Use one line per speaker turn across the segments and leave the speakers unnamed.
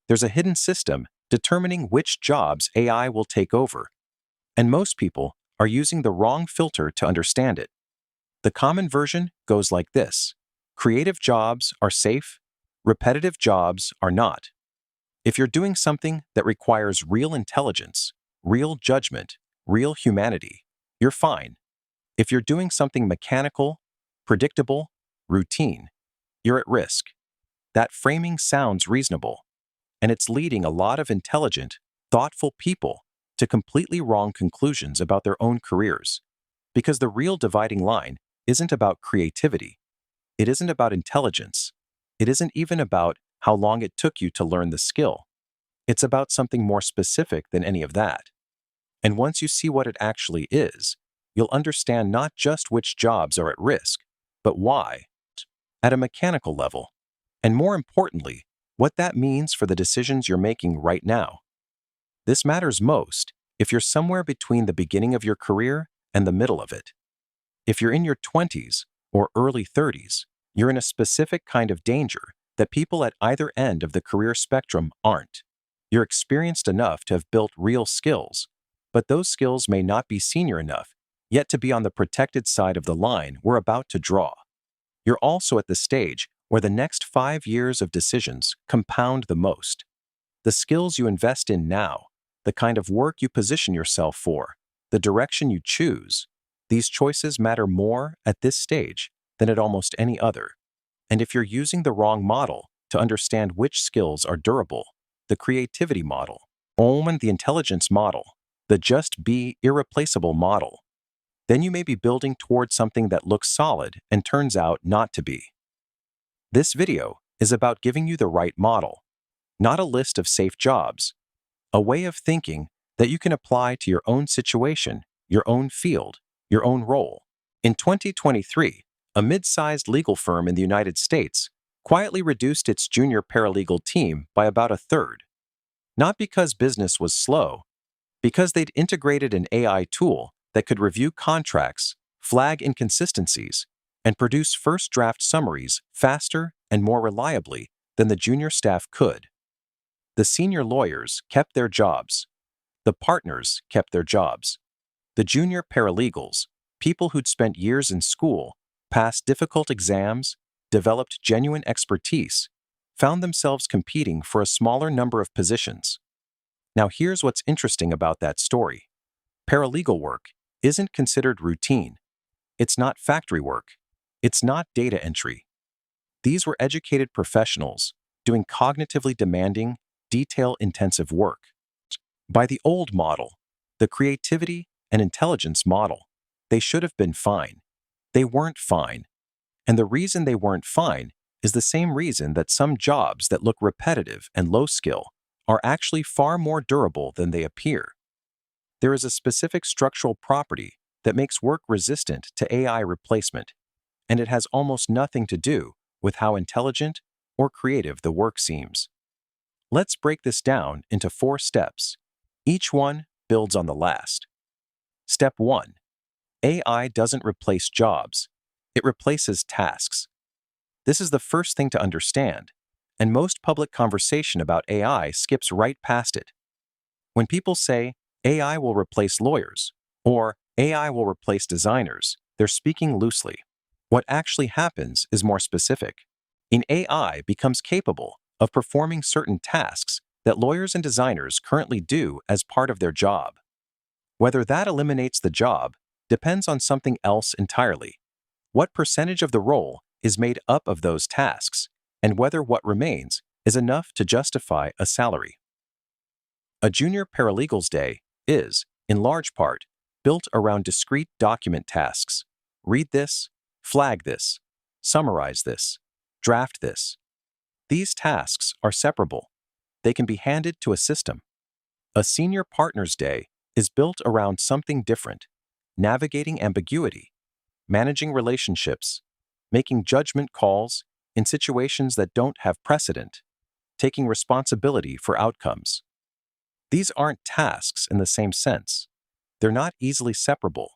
there's a hidden system determining which jobs AI will take over, and most people are using the wrong filter to understand it. The common version goes like this: creative jobs are safe, repetitive jobs are not. If you're doing something that requires real intelligence, real judgment, real humanity, you're fine. If you're doing something mechanical, predictable, routine, you're at risk. That framing sounds reasonable, and it's leading a lot of intelligent, thoughtful people to completely wrong conclusions about their own careers. Because the real dividing line isn't about creativity. It isn't about intelligence. It isn't even about how long it took you to learn the skill. It's about something more specific than any of that. And once you see what it actually is, you'll understand not just which jobs are at risk, but why, at a mechanical level. And more importantly, what that means for the decisions you're making right now. This matters most if you're somewhere between the beginning of your career and the middle of it. If you're in your 20s or early 30s, you're in a specific kind of danger that people at either end of the career spectrum aren't. You're experienced enough to have built real skills, but those skills may not be senior enough yet to be on the protected side of the line we're about to draw. You're also at the stage where the next 5 years of decisions compound the most. The skills you invest in now, the kind of work you position yourself for, the direction you choose, these choices matter more at this stage than at almost any other. And if you're using the wrong model to understand which skills are durable, the creativity model, or the intelligence model, the just be irreplaceable model, then you may be building towards something that looks solid and turns out not to be. This video is about giving you the right model, not a list of safe jobs, a way of thinking that you can apply to your own situation, your own field, your own role. In 2023, a mid-sized legal firm in the United States quietly reduced its junior paralegal team by about a third. Not because business was slow, because they'd integrated an AI tool that could review contracts, flag inconsistencies, and produce first draft summaries faster and more reliably than the junior staff could. The senior lawyers kept their jobs. The partners kept their jobs. The junior paralegals, people who'd spent years in school, passed difficult exams, developed genuine expertise, found themselves competing for a smaller number of positions. Now here's what's interesting about that story. Paralegal work isn't considered routine. It's not factory work. It's not data entry. These were educated professionals doing cognitively demanding, detail-intensive work. By the old model, the creativity and intelligence model, they should have been fine. They weren't fine. And the reason they weren't fine is the same reason that some jobs that look repetitive and low skill are actually far more durable than they appear. There is a specific structural property that makes work resistant to AI replacement, and it has almost nothing to do with how intelligent or creative the work seems. Let's break this down into 4 steps. Each one builds on the last. Step 1. AI doesn't replace jobs. It replaces tasks. This is the first thing to understand, and most public conversation about AI skips right past it. When people say, AI will replace lawyers, or AI will replace designers, they're speaking loosely. What actually happens is more specific. An AI becomes capable of performing certain tasks that lawyers and designers currently do as part of their job. Whether that eliminates the job depends on something else entirely. What percentage of the role is made up of those tasks, and whether what remains is enough to justify a salary. A junior paralegal's day is, in large part, built around discrete document tasks. Read this, flag this, summarize this, draft this. These tasks are separable. They can be handed to a system. A senior partner's day is built around something different: navigating ambiguity, managing relationships, making judgment calls in situations that don't have precedent, taking responsibility for outcomes. These aren't tasks in the same sense. They're not easily separable.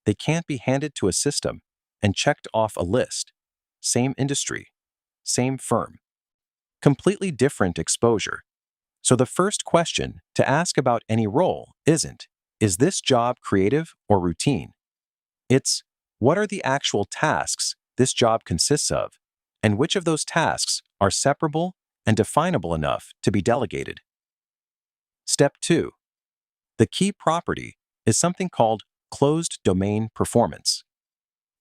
They can't be handed to a system and checked off a list. Same industry, same firm. Completely different exposure. So the first question to ask about any role isn't, is this job creative or routine? It's, what are the actual tasks this job consists of, and which of those tasks are separable and definable enough to be delegated? Step 2. The key property is something called closed domain performance.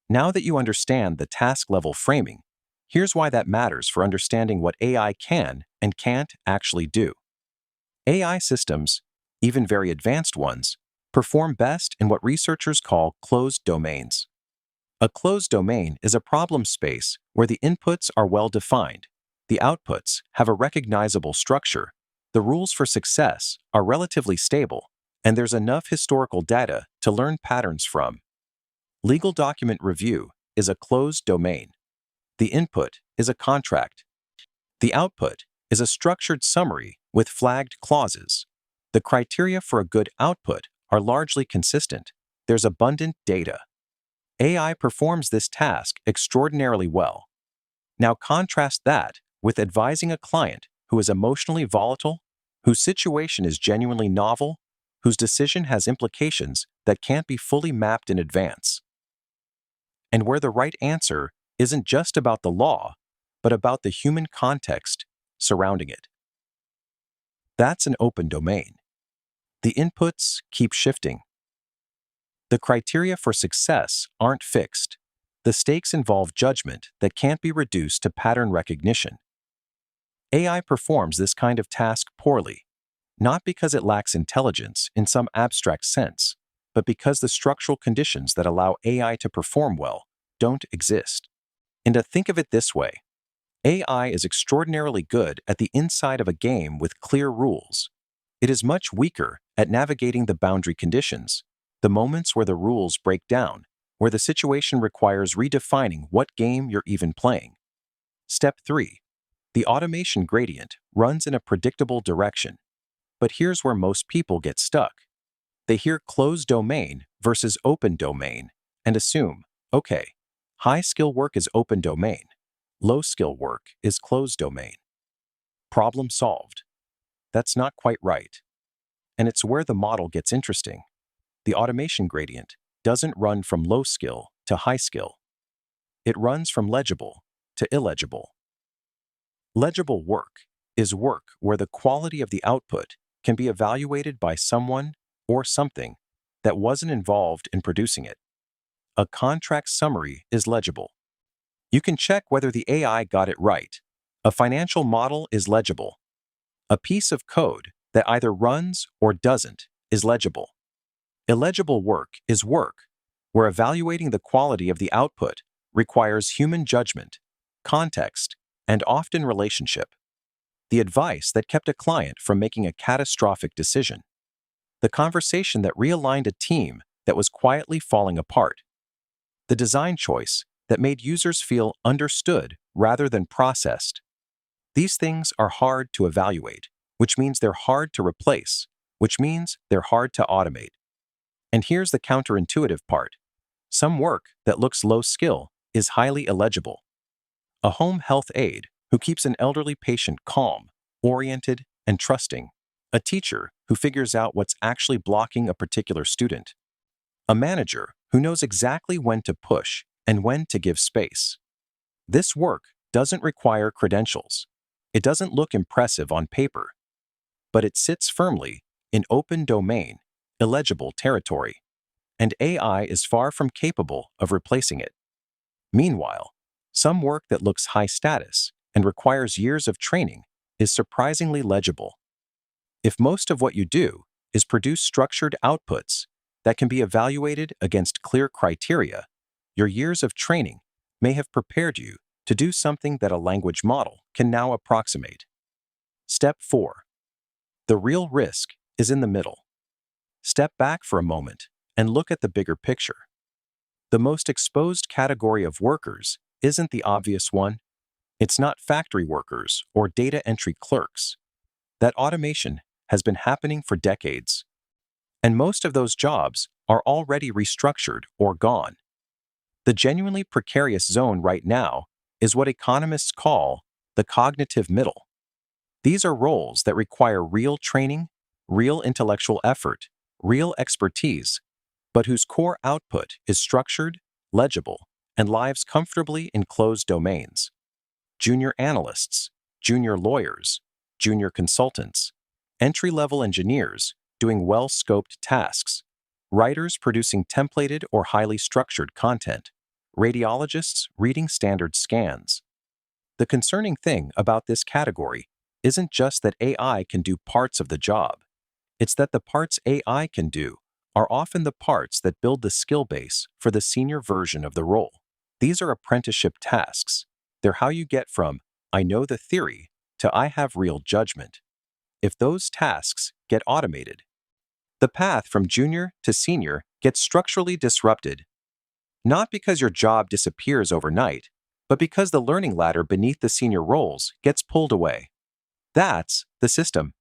Now that you understand the task-level framing, here's why that matters for understanding what AI can and can't actually do. AI systems, even very advanced ones, perform best in what researchers call closed domains. A closed domain is a problem space where the inputs are well defined, the outputs have a recognizable structure, the rules for success are relatively stable, and there's enough historical data to learn patterns from. Legal document review is a closed domain. The input is a contract. The output is a structured summary with flagged clauses. The criteria for a good output are largely consistent. There's abundant data. AI performs this task extraordinarily well. Now contrast that with advising a client who is emotionally volatile, whose situation is genuinely novel, whose decision has implications that can't be fully mapped in advance. And where the right answer isn't just about the law, but about the human context surrounding it. That's an open domain. The inputs keep shifting. The criteria for success aren't fixed. The stakes involve judgment that can't be reduced to pattern recognition. AI performs this kind of task poorly, not because it lacks intelligence in some abstract sense, but because the structural conditions that allow AI to perform well don't exist. And to think of it this way, AI is extraordinarily good at the inside of a game with clear rules. It is much weaker at navigating the boundary conditions, the moments where the rules break down, where the situation requires redefining what game you're even playing. Step 3. The automation gradient runs in a predictable direction. But here's where most people get stuck. They hear closed domain versus open domain and assume, okay, high-skill work is open domain, low-skill work is closed domain. Problem solved. That's not quite right. And it's where the model gets interesting. The automation gradient doesn't run from low skill to high skill. It runs from legible to illegible. Legible work is work where the quality of the output can be evaluated by someone or something that wasn't involved in producing it. A contract summary is legible. You can check whether the AI got it right. A financial model is legible. A piece of code that either runs or doesn't is legible. Illegible work is work where evaluating the quality of the output requires human judgment, context, and often relationship. The advice that kept a client from making a catastrophic decision. The conversation that realigned a team that was quietly falling apart. The design choice that made users feel understood rather than processed. These things are hard to evaluate, which means they're hard to replace, which means they're hard to automate. And here's the counterintuitive part. Some work that looks low skill is highly illegible. A home health aide who keeps an elderly patient calm, oriented, and trusting. A teacher who figures out what's actually blocking a particular student. A manager who knows exactly when to push and when to give space. This work doesn't require credentials. It doesn't look impressive on paper, but it sits firmly in open domain, illegible territory, and AI is far from capable of replacing it. Meanwhile, some work that looks high status and requires years of training is surprisingly legible. If most of what you do is produce structured outputs that can be evaluated against clear criteria, your years of training may have prepared you to do something that a language model can now approximate. Step 4. The real risk is in the middle. Step back for a moment and look at the bigger picture. The most exposed category of workers isn't the obvious one. It's not factory workers or data entry clerks. That automation has been happening for decades. And most of those jobs are already restructured or gone. The genuinely precarious zone right now is what economists call the cognitive middle. These are roles that require real training, real intellectual effort, real expertise, but whose core output is structured, legible, and lives comfortably in closed domains. Junior analysts, junior lawyers, junior consultants, entry-level engineers doing well-scoped tasks, writers producing templated or highly structured content, radiologists reading standard scans. The concerning thing about this category isn't just that AI can do parts of the job. It's that the parts AI can do are often the parts that build the skill base for the senior version of the role. These are apprenticeship tasks. They're how you get from "I know the theory" to "I have real judgment." If those tasks get automated, the path from junior to senior gets structurally disrupted, not because your job disappears overnight, but because the learning ladder beneath the senior roles gets pulled away. That's the system,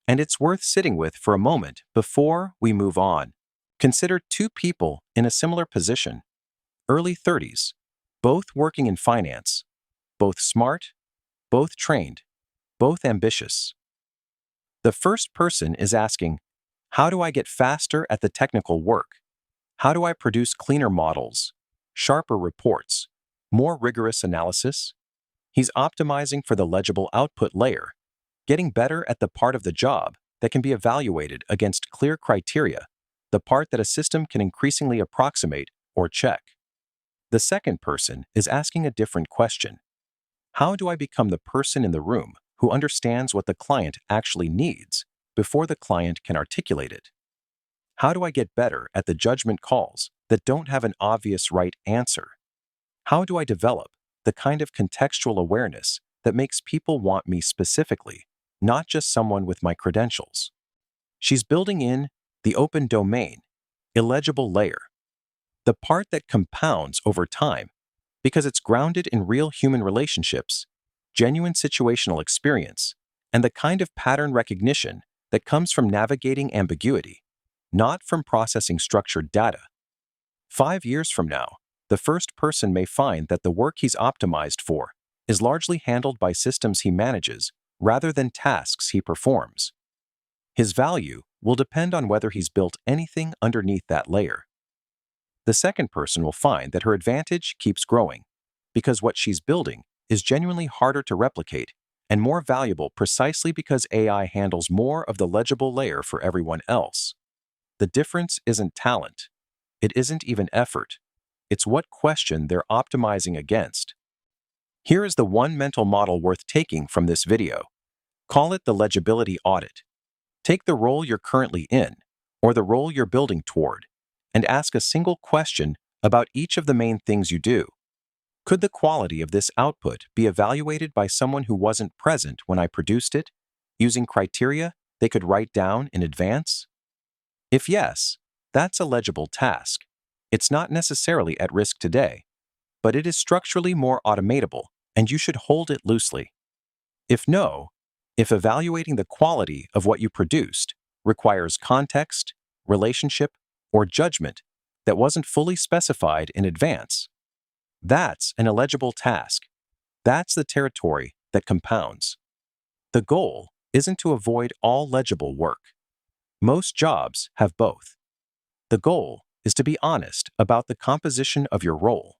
and it's worth sitting with for a moment before we move on. Consider two people in a similar position, early 30s, both working in finance, both smart, both trained, both ambitious. The first person is asking, how do I get faster at the technical work? How do I produce cleaner models, sharper reports, more rigorous analysis? He's optimizing for the legible output layer, getting better at the part of the job that can be evaluated against clear criteria, the part that a system can increasingly approximate or check. The second person is asking a different question. How do I become the person in the room who understands what the client actually needs before the client can articulate it? How do I get better at the judgment calls that don't have an obvious right answer? How do I develop the kind of contextual awareness that makes people want me specifically, not just someone with my credentials? She's building in the open domain, illegible layer, the part that compounds over time because it's grounded in real human relationships, genuine situational experience, and the kind of pattern recognition that comes from navigating ambiguity, not from processing structured data. 5 years from now, the first person may find that the work he's optimized for is largely handled by systems he manages rather than tasks he performs. His value will depend on whether he's built anything underneath that layer. The second person will find that her advantage keeps growing because what she's building is genuinely harder to replicate and more valuable precisely because AI handles more of the legible layer for everyone else. The difference isn't talent. It isn't even effort. It's what question they're optimizing against. Here is the one mental model worth taking from this video. Call it the legibility audit. Take the role you're currently in, or the role you're building toward, and ask a single question about each of the main things you do. Could the quality of this output be evaluated by someone who wasn't present when I produced it, using criteria they could write down in advance? If yes, that's a legible task. It's not necessarily at risk today, but it is structurally more automatable, and you should hold it loosely. If no, if evaluating the quality of what you produced requires context, relationship, or judgment that wasn't fully specified in advance, that's an illegible task. That's the territory that compounds. The goal isn't to avoid all legible work. Most jobs have both. The goal is to be honest about the composition of your role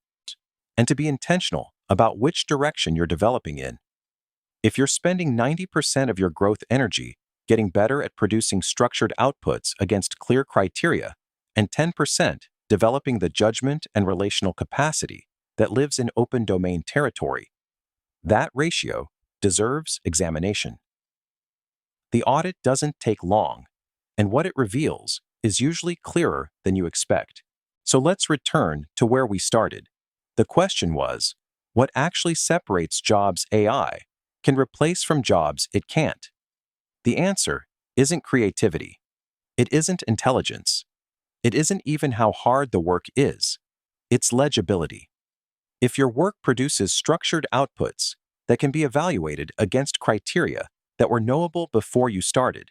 and to be intentional about which direction you're developing in. If you're spending 90% of your growth energy getting better at producing structured outputs against clear criteria and 10% developing the judgment and relational capacity that lives in open domain territory, that ratio deserves examination. The audit doesn't take long, and what it reveals is usually clearer than you expect. So let's return to where we started. The question was, what actually separates jobs AI can replace from jobs it can't? The answer isn't creativity. It isn't intelligence. It isn't even how hard the work is. It's legibility. If your work produces structured outputs that can be evaluated against criteria that were knowable before you started,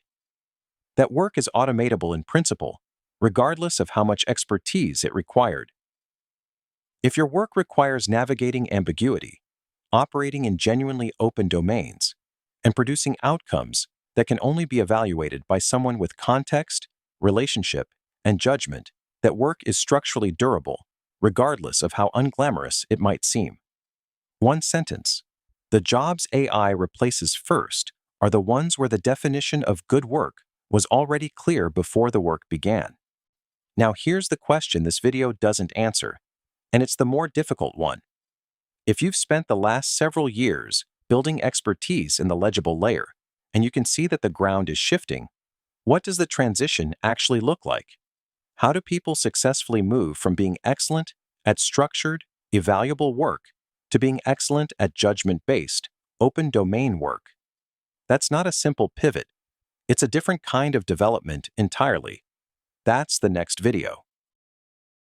that work is automatable in principle, regardless of how much expertise it required. If your work requires navigating ambiguity, operating in genuinely open domains, and producing outcomes that can only be evaluated by someone with context, relationship, and judgment that work is structurally durable, regardless of how unglamorous it might seem. One sentence. The jobs AI replaces first are the ones where the definition of good work was already clear before the work began. Now here's the question this video doesn't answer, and it's the more difficult one. If you've spent the last several years building expertise in the legible layer, and you can see that the ground is shifting, what does the transition actually look like? How do people successfully move from being excellent at structured, evaluable work to being excellent at judgment-based, open domain work? That's not a simple pivot. It's a different kind of development entirely. That's the next video.